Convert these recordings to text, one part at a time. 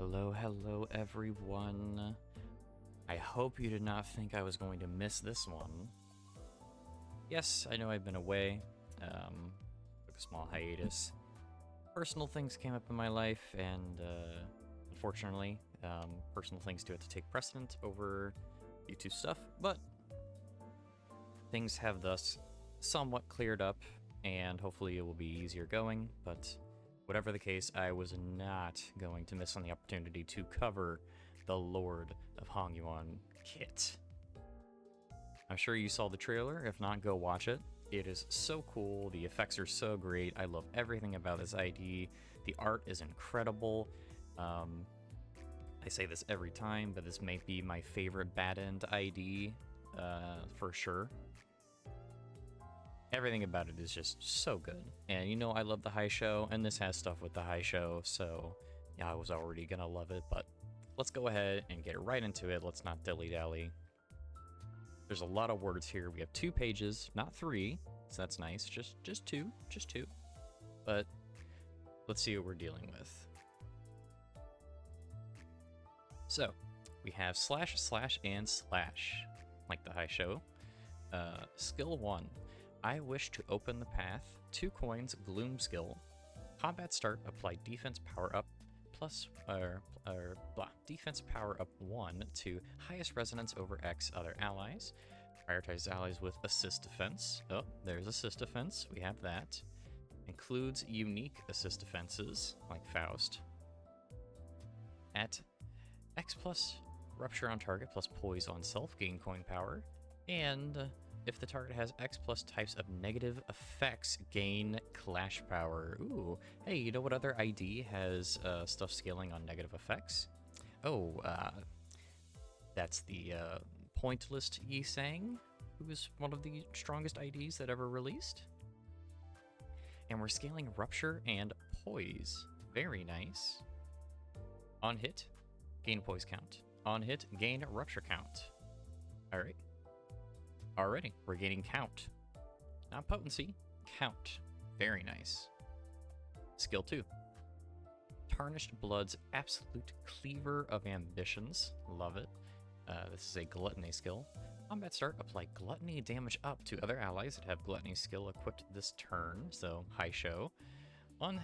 Hello, everyone. I hope you did not think I was going to miss this one. Yes, I know I've been away, took a small hiatus. Personal things came up in my life, and unfortunately, personal things do have to take precedent over YouTube stuff, but things have thus somewhat cleared up, and hopefully it will be easier going, but whatever the case, I was not going to miss on the opportunity to cover the Lord of Hongyuan kit. I'm sure you saw the trailer. If not, go watch it. It is so cool. The effects are so great. I love everything about this ID. The art is incredible. I say this every time, but this may be my favorite Bad End ID for sure. Everything about it is just so good. And you know I love the high show, and this has stuff with the high show, so yeah, I was already gonna love it, but let's go ahead and get right into it. Let's not dilly-dally. There's a lot of words here. We have 2 pages, not 3, so that's nice. Just two. But let's see what we're dealing with. So, we have slash, slash, and slash, like the high show. Skill 1. I wish to open the path. 2 coins, gloom skill. Combat start, apply defense power up plus defense power up 1 to highest resonance over X other allies. Prioritize allies with assist defense. Oh, there's assist defense. We have that. Includes unique assist defenses like Faust. At X plus rupture on target plus poise on self, gain coin power. And if the target has X plus types of negative effects, gain clash power. Ooh, hey, you know what other ID has stuff scaling on negative effects? Oh, that's the Pointless Yi-Sang, who is one of the strongest IDs that ever released. And we're scaling Rupture and Poise. Very nice. On hit, gain Poise count. On hit, gain Rupture count. Alright. Already, we're gaining count. Not potency, count. Very nice. Skill 2. Tarnished Blood's Absolute Cleaver of Ambitions. Love it. This is a Gluttony skill. Combat start, apply Gluttony damage up to other allies that have Gluttony skill equipped this turn, so high show. On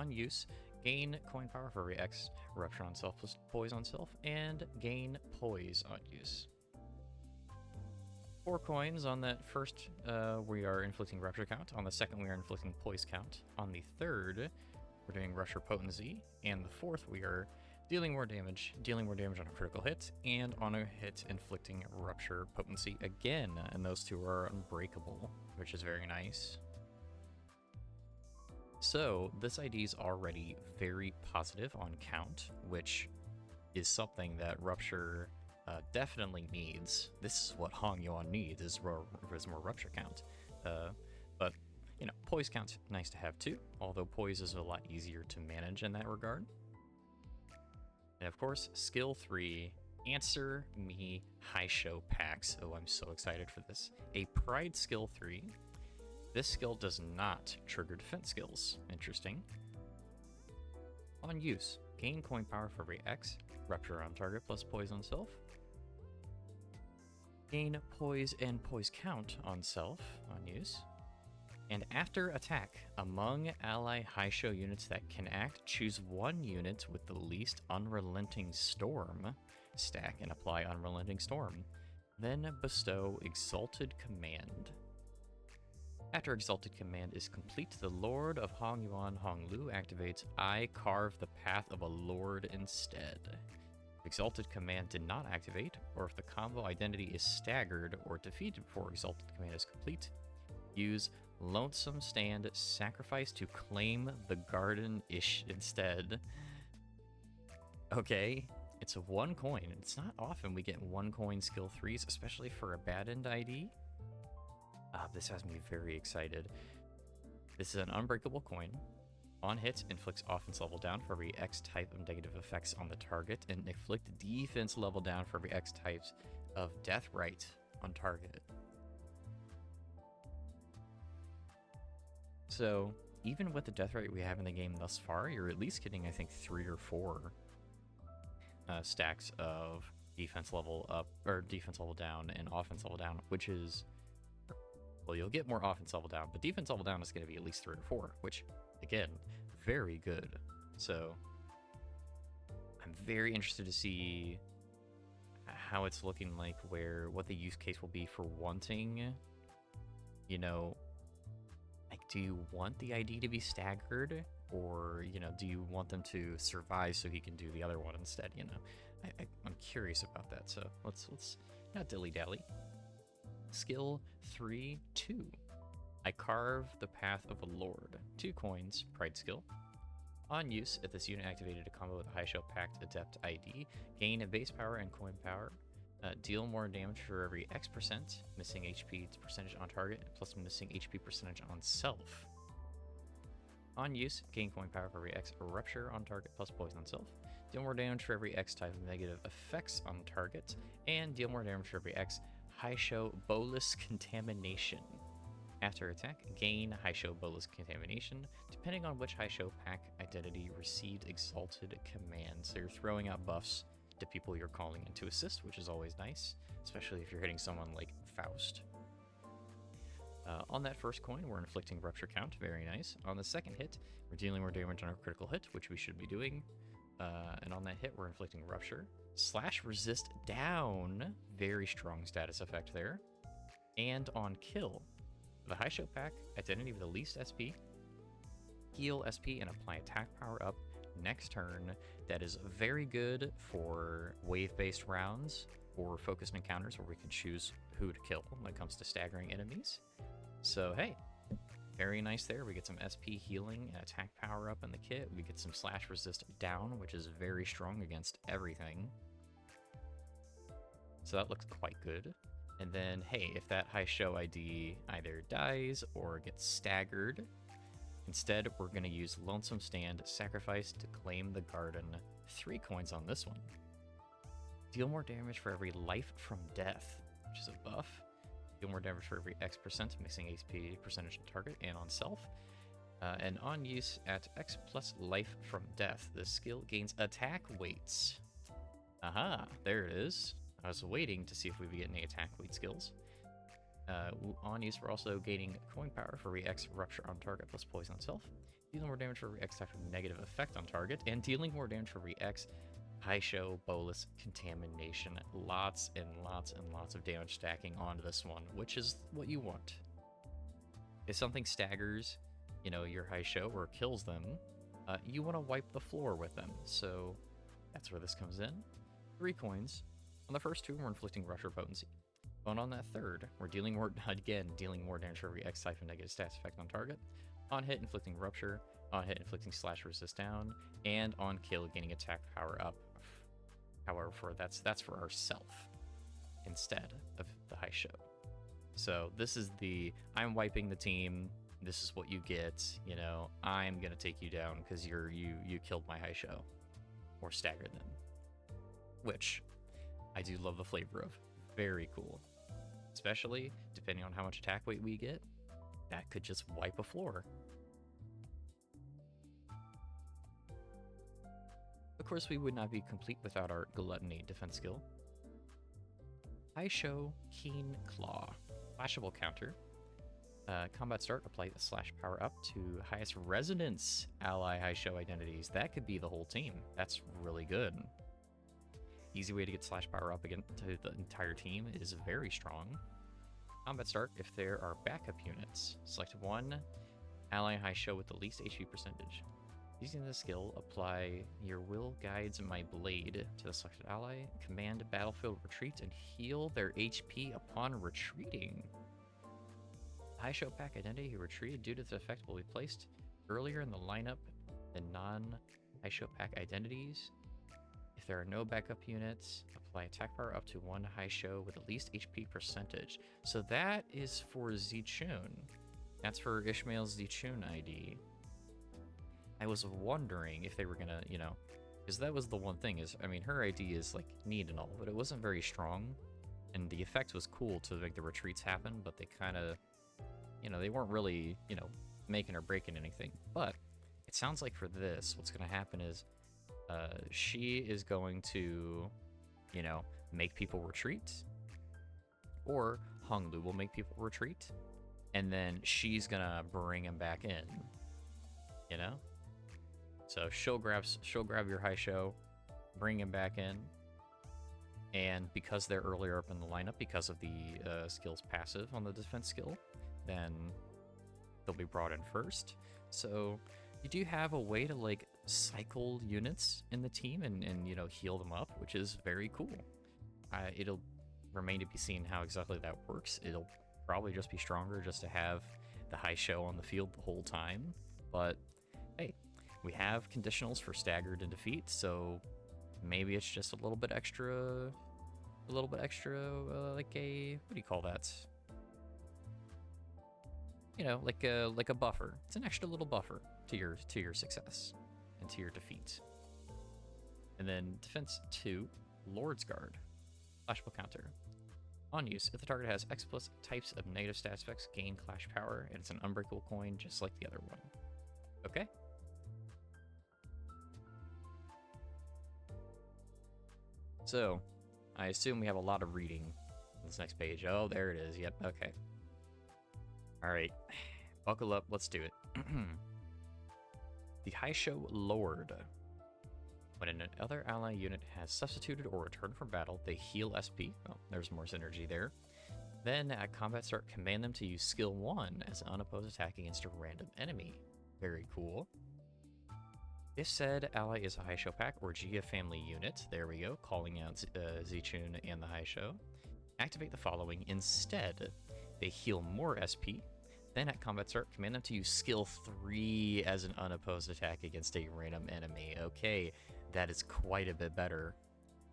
use, gain coin power for every X, Rupture on self plus Poise on self, and gain Poise on use. 4 coins on that first, we are inflicting Rupture count. On the second, we are inflicting Poise count. On the third, we're doing Rupture potency. And the fourth, we are dealing more damage on a critical hit, and on a hit, inflicting Rupture potency again. And those 2 are unbreakable, which is very nice. So, this ID is already very positive on count, which is something that Rupture definitely needs. This is what Hongyuan needs, is more Rupture count. But, you know, Poise count, nice to have too, although Poise is a lot easier to manage in that regard. And of course, Skill 3, Answer Me High Show Packs. Oh, I'm so excited for this. A Pride Skill 3. This skill does not trigger defense skills. Interesting. On use, gain coin power for every X, Rupture on target plus Poise on self. Gain Poise and Poise count on self, on use. And after attack, among ally high show units that can act, choose 1 unit with the least Unrelenting Storm stack and apply Unrelenting Storm. Then bestow Exalted Command. After Exalted Command is complete, the Lord of Hongyuan Honglu activates I carve the path of a lord instead. If Exalted Command did not activate, or if the combo identity is staggered or defeated before Exalted Command is complete, use Lonesome Stand Sacrifice to claim the Garden-ish instead. Okay, it's a 1 coin. It's not often we get 1 coin skill 3s, especially for a Bad End ID. This has me very excited. This is an unbreakable coin. On hit, inflicts offense level down for every X type of negative effects on the target, and inflict defense level down for every X types of death right on target. So, even with the death rate we have in the game thus far, you're at least getting, I think, 3 or 4 stacks of defense level up or defense level down and offense level down, which is, well, you'll get more offense level down, but defense level down is going to be at least 3 or 4, which again, very good. So I'm very interested to see how it's looking like, what the use case will be for wanting, you know, like, do you want the ID to be staggered, or, you know, do you want them to survive so he can do the other one instead? You know, I'm curious about that. So let's not dilly dally. Skill 3-2. I carve the path of a lord. 2 coins. Pride skill. On use, if this unit activated a combo with a High Show Pact Adept ID, gain a base power and coin power. Deal more damage for every X%, missing HP percentage on target, plus missing HP percentage on self. On use, gain coin power for every X rupture on target, plus poison on self. Deal more damage for every X type of negative effects on target, and deal more damage for every X High Show Bolus Contamination. After attack, gain High Show Bolus Contamination, depending on which High Show Pack identity received Exalted Command. So you're throwing out buffs to people you're calling in to assist, which is always nice, especially if you're hitting someone like Faust. On that first coin, we're inflicting Rupture Count, very nice. On the second hit, we're dealing more damage on a critical hit, which we should be doing. And on that hit, we're inflicting Rupture. Slash Resist Down, very strong status effect there. And on kill, the High Show Pack, identity with the least SP, heal SP and apply attack power up next turn. That is very good for wave-based rounds or focused encounters where we can choose who to kill when it comes to staggering enemies. So hey, very nice there. We get some SP healing and attack power up in the kit. We get some slash resist down, which is very strong against everything. So that looks quite good. And then, hey, if that High Show ID either dies or gets staggered, instead we're going to use Lonesome Stand Sacrifice to claim the garden. 3 coins on this one. Deal more damage for every life from death, which is a buff. Deal more damage for every X%, mixing HP percentage on target and on self. And on use at X plus life from death, the skill gains attack weights. Aha, there it is. I was waiting to see if we would get any attack weight skills. On use, we're also gaining coin power for every X rupture on target plus poison on self. Dealing more damage for every X type of negative effect on target, and dealing more damage for every X High Show Bolus Contamination. Lots and lots and lots of damage stacking onto this one, which is what you want. If something staggers, you know, your High Show or kills them, you want to wipe the floor with them. So that's where this comes in. 3 coins. On the first 2, we're inflicting Rupture Potency. But on that third, we're dealing more damage for every X type of negative stats effect on target. On hit, inflicting Rupture. On hit, inflicting Slash Resist Down. And on kill, gaining attack power up. However, that's for ourself instead of the High Show. So this is the, I'm wiping the team. This is what you get. You know, I'm gonna take you down because you killed my High Show or staggered them, which I do love the flavor of. Very cool. Especially depending on how much attack weight we get, that could just wipe a floor. Of course, we would not be complete without our Gluttony defense skill. High Show Keen Claw. Flashable counter. Combat start, apply the slash power up to highest resonance ally High Show identities. That could be the whole team. That's really good. Easy way to get slash power up again to the entire team is very strong. Combat start, if there are backup units, select one ally High Show with the least HP percentage. Using this skill, apply your will guides my blade to the selected ally, command battlefield retreat, and heal their HP upon retreating. High Show Pack identity who retreated due to this effect will be placed earlier in the lineup than non-High Show Pack identities. If there are no backup units, apply attack power up to 1 High Show with the least HP percentage. So that is for Zichun. That's for Ishmael's Zichun ID. I was wondering if they were gonna, you know, because that was the one thing is, I mean, her ID is like neat and all, but it wasn't very strong. And the effect was cool to make the retreats happen, but they kind of, you know, they weren't really, you know, making or breaking anything. But it sounds like for this, what's going to happen is She is going to, you know, make people retreat, or Honglu will make people retreat, and then she's gonna bring him back in. You know, so she'll grab your high show, bring him back in, and because they're earlier up in the lineup because of the skill's passive on the defense skill, then they'll be brought in first. So you do have a way to like cycle units in the team and you know, heal them up, which is very cool. It'll remain to be seen how exactly that works. It'll probably just be stronger just to have the high show on the field the whole time. But hey, we have conditionals for staggered and defeat, so maybe it's just a little bit extra, like a, what do you call that? You know, like a buffer. It's an extra little buffer to your success and to your defeat. And then defense 2, Lord's Guard. Flashball counter. On use, if the target has X plus types of negative stats effects, gain clash power, and it's an unbreakable coin just like the other one. Okay. So, I assume we have a lot of reading on this next page. Oh, there it is. Yep, okay. Alright, buckle up, let's do it. The High Show Lord. When another ally unit has substituted or returned from battle, they heal SP. Well, there's more synergy there. Then, at combat start, command them to use skill 1 as an unopposed attack against a random enemy. Very cool. If said ally is a High Show pack or Gia family unit, there we go, calling out Zichun and the High Show, activate the following instead. They heal more SP. Then at combat start, command them to use skill 3 as an unopposed attack against a random enemy. Okay, that is quite a bit better.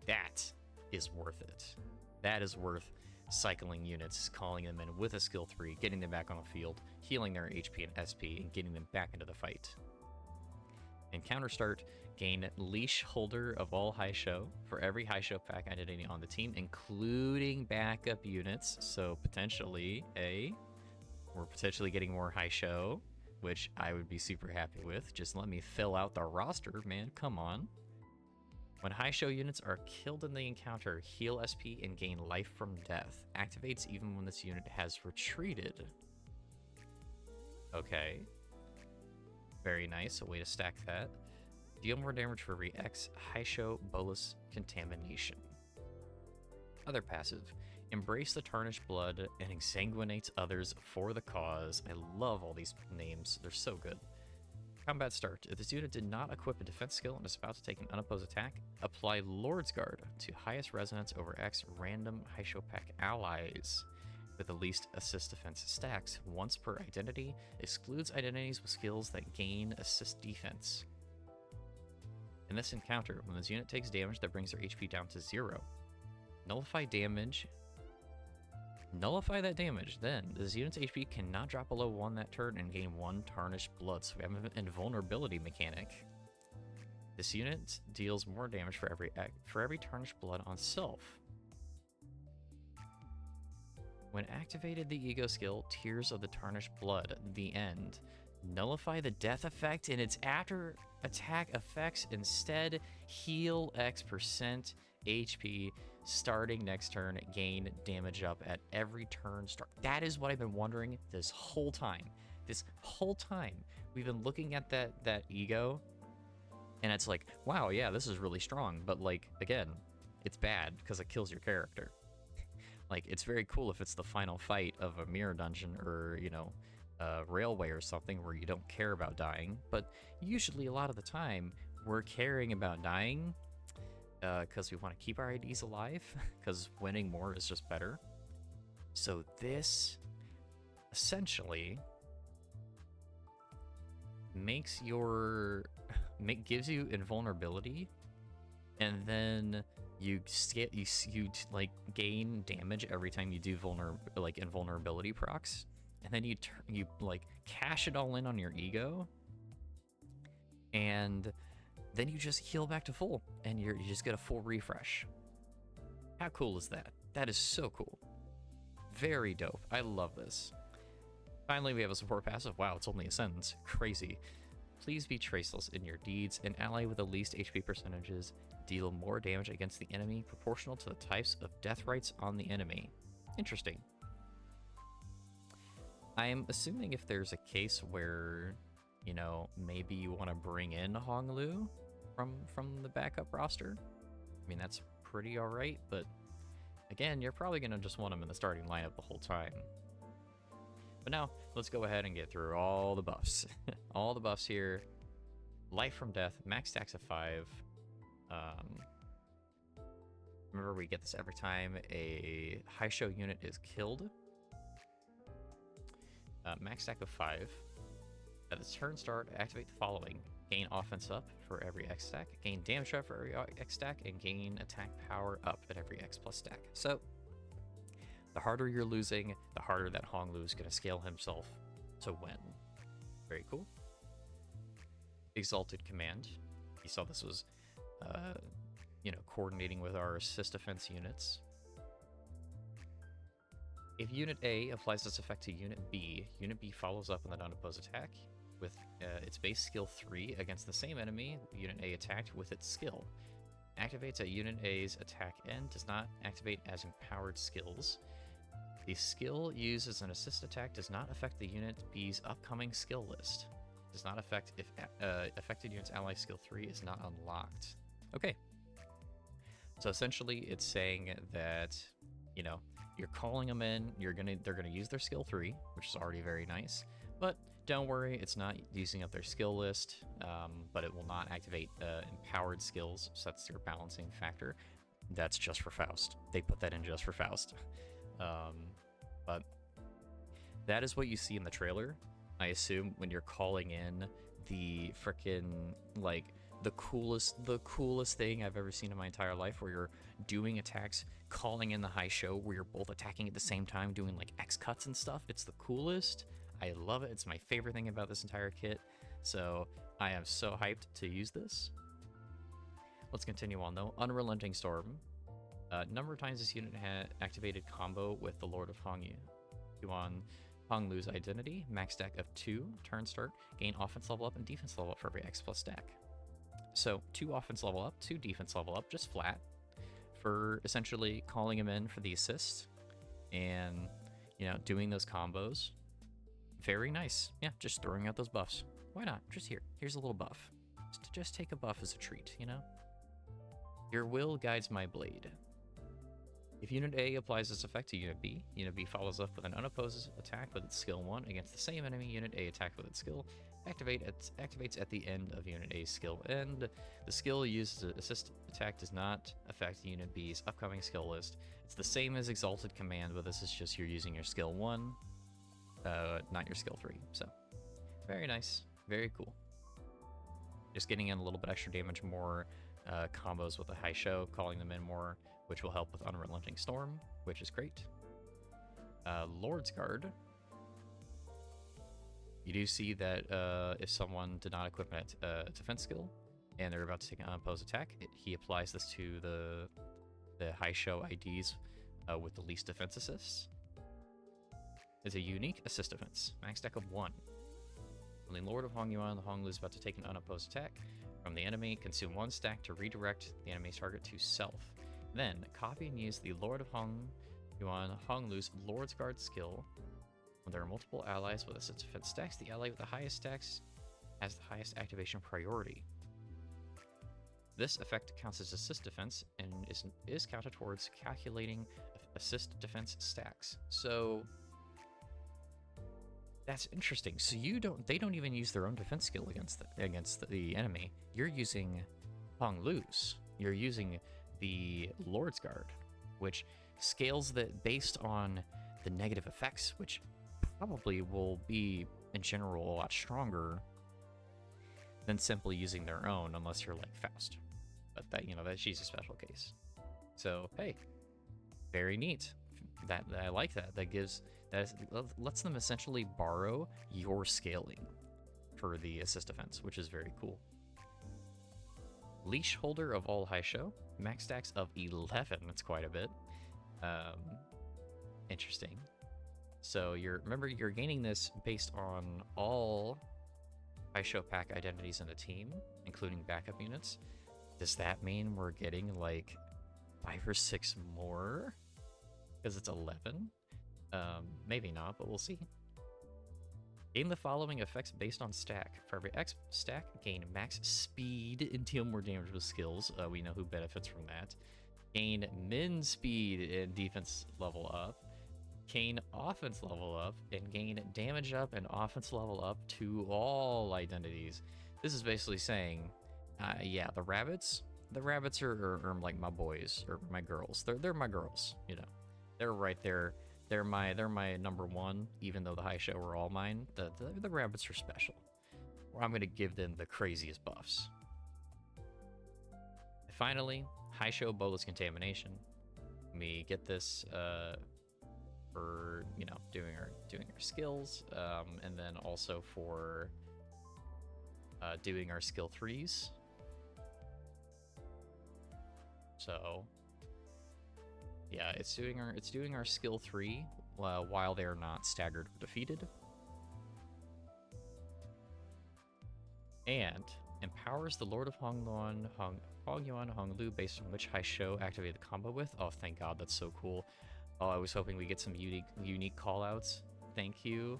That is worth it. That is worth cycling units, calling them in with a skill 3, getting them back on the field, healing their HP and SP, and getting them back into the fight. And counter start, gain leash holder of all High Show for every High Show pack entity on the team, including backup units. So potentially, we're potentially getting more High Show, which I would be super happy with. Just let me fill out the roster, man. Come on. When High Show units are killed in the encounter, heal SP and gain life from death. Activates even when this unit has retreated. Okay. Very nice, a way to stack that. Deal more damage for every X High Show Bolus Contamination. Other passive. Embrace the tarnished blood and exsanguinates others for the cause. I love all these names, they're so good. Combat start. If this unit did not equip a defense skill and is about to take an unopposed attack, apply Lord's Guard to highest resonance over X random High Show pack allies with the least assist defense stacks once per identity, excludes identities with skills that gain assist defense. In this encounter, when this unit takes damage that brings their HP down to 0, nullify damage. Nullify that damage, then this unit's HP cannot drop below 1 that turn and gain 1 tarnished blood, so we have an invulnerability mechanic. This unit deals more damage for every tarnished blood on self. When activated the Ego skill, Tears of the Tarnished Blood, the end. Nullify the death effect in its after attack effects. Instead, heal X% HP starting next turn. Gain damage up at every turn start. That is what I've been wondering this whole time. This whole time, we've been looking at that Ego, and it's like, wow, yeah, this is really strong. But, like, again, it's bad because it kills your character. Like, it's very cool if it's the final fight of a mirror dungeon or, you know, a railway or something where you don't care about dying. But usually, a lot of the time, we're caring about dying because we want to keep our IDs alive, because winning more is just better. So this essentially makes gives you invulnerability, and then you like gain damage every time you do invulnerability procs, and then you like cash it all in on your Ego, and then you just heal back to full, and you just get a full refresh. How cool is that? That is so cool. Very dope. I love this. Finally, we have a support passive. Wow, it's only a sentence. Crazy. Please be traceless in your deeds. An ally with the least HP percentages deal more damage against the enemy proportional to the types of death rights on the enemy. Interesting. I'm assuming if there's a case where, you know, maybe you want to bring in Honglu from the backup roster, I mean, that's pretty alright, but again, you're probably going to just want him in the starting lineup the whole time. But now, let's go ahead and get through all the buffs. All the buffs here. Life from death, max stacks of 5. Remember, we get this every time a high show unit is killed. Max stack of 5. At the turn start, activate the following. Gain offense up for every X stack, gain damage up for every X stack, and gain attack power up at every X plus stack. So, the harder you're losing, the harder that Honglu is going to scale himself to win. Very cool. Exalted Command. You saw this was, you know, coordinating with our assist defense units. If Unit A applies this effect to Unit B follows up with an unopposed attack with its base skill 3 against the same enemy Unit A attacked with its skill. Activates at Unit A's attack end, does not activate as empowered skills. The skill used as an assist attack does not affect the Unit B's upcoming skill list. Does not affect if affected unit's ally skill 3 is not unlocked. Okay. So essentially it's saying that, you know, you're calling them in, they're gonna use their skill 3, which is already very nice. But don't worry, it's not using up their skill list, but it will not activate empowered skills, so that's your balancing factor. That's just for Faust. They put that in just for Faust. But that is what you see in the trailer. I assume when you're calling in the frickin' like the coolest thing I've ever seen in my entire life, where you're doing attacks, calling in the high show, where you're both attacking at the same time, doing like X cuts and stuff. It's the coolest. I love it. It's my favorite thing about this entire kit. So I am so hyped to use this. Let's continue on though. Unrelenting Storm. Number of times this unit had activated combo with the Lord of Hongyuan. Honglu's identity, max stack of 2, turn start, gain offense level up and defense level up for every X plus stack. So 2 offense level up, 2 defense level up, just flat, for essentially calling him in for the assist and, you know, doing those combos. Very nice. Yeah, just throwing out those buffs. Why not? Just here's a little buff. Just take a buff as a treat, you know? Your will guides my blade. If Unit A applies this effect to Unit B follows up with an unopposed attack with its skill 1 against the same enemy Unit A attacked with its skill. Activates at the end of Unit A's skill end. The skill used as assist attack does not affect Unit B's upcoming skill list. It's the same as Exalted Command, but this is just you're using your skill 1, not your skill 3. So, very nice. Very cool. Just getting in a little bit extra damage, more combos with the high show, calling them in more, which will help with Unrelenting Storm, which is great. Lord's Guard. You do see that if someone did not equip a defense skill and they're about to take an unopposed attack, he applies this to the high show IDs with the least defense assists. It's a unique assist defense, max stack of 1. When the Lord of Hongyuan, the Honglu is about to take an unopposed attack from the enemy, consume 1 stack to redirect the enemy's target to self. Then, copy and use the Lord of Hongyuan Honglu's Lord's Guard skill. When there are multiple allies with assist defense stacks, the ally with the highest stacks has the highest activation priority. This effect counts as assist defense and is counted towards calculating assist defense stacks. So that's interesting. So they don't even use their own defense skill against the enemy. You're using Honglu's. You're using the Lord's Guard, which scales that based on the negative effects, which probably will be in general a lot stronger than simply using their own, unless you're like Faust. But that, you know, that she's a special case. So hey, very neat. That I like that. That lets them essentially borrow your scaling for the assist defense, which is very cool. Leash Holder of all high show, max stacks of 11. That's quite a bit. Interesting. So remember you're gaining this based on all high show pack identities in a team, including backup units. Does that mean we're getting like 5 or 6 more? Because it's 11? Maybe not, but we'll see. Gain the following effects based on stack. For every X stack, gain max speed and deal more damage with skills. We know who benefits from that. Gain min speed and defense level up. Gain offense level up. And gain damage up and offense level up to all identities. This is basically saying, yeah, the rabbits are like my boys or my girls. They're my girls, you know. They're right there. They're my number one, even though the high show are all mine. The rabbits are special. I'm gonna give them the craziest buffs. Finally, high show bolus contamination. We get this for, you know, doing our skills, and then also for doing our skill 3s. So yeah, it's doing our skill 3 while they are not staggered or defeated. And empowers the Lord of Hongyuan Honglu based on which high show activated the combo with. Oh, thank God, that's so cool. Oh, I was hoping we get some unique callouts. Thank you.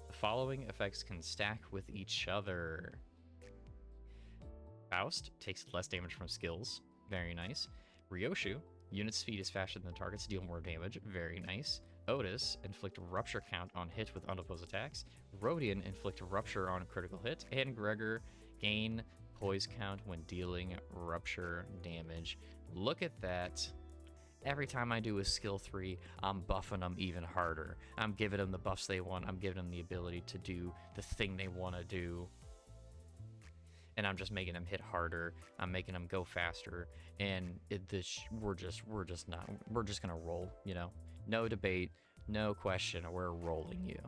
The following effects can stack with each other. Faust takes less damage from skills. Very nice. Ryoshu, unit speed is faster than targets, deal more damage. Very nice. Otis, inflict rupture count on hit with unopposed attacks. Rodian, inflict rupture on critical hit. And Gregor, gain poise count when dealing rupture damage. Look at that. Every time I do a skill 3, I'm buffing them even harder. I'm giving them the buffs they want. I'm giving them the ability to do the thing they want to do. And I'm just making them hit harder. I'm making them go faster. And we're just gonna roll, you know? No debate, no question, we're rolling you.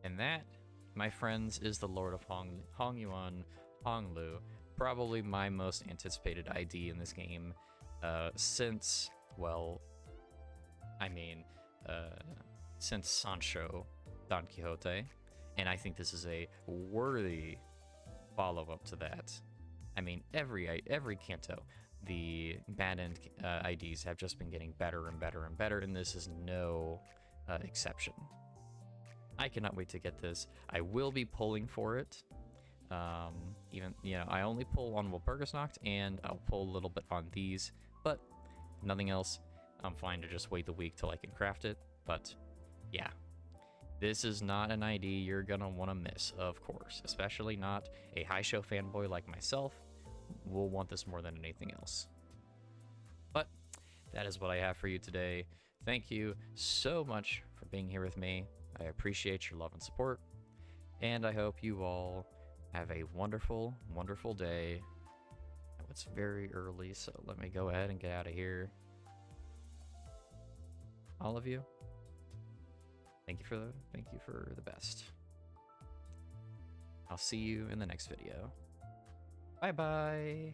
And that, my friends, is the Lord of Hongyuan Honglu. Probably my most anticipated ID in this game. Since, well, I mean, since Sancho Don Quixote. And I think this is a worthy follow-up to that. I mean, every Kanto, the banned IDs have just been getting better and better and better, and this is no exception. I cannot wait to get this. I will be pulling for it. Even, you know, I only pull on Walpurgisnacht, and I'll pull a little bit on these, but nothing else. I'm fine to just wait the week till I can craft it, but yeah. This is not an ID you're gonna want to miss, of course, especially not a high show fanboy like myself. Will want this more than anything else. But that is what I have for you today. Thank you so much for being here with me. I appreciate your love and support, and I hope you all have a wonderful, wonderful day. It's very early, so let me go ahead and get out of here. All of you. Thank you for the best. I'll see you in the next video. Bye-bye.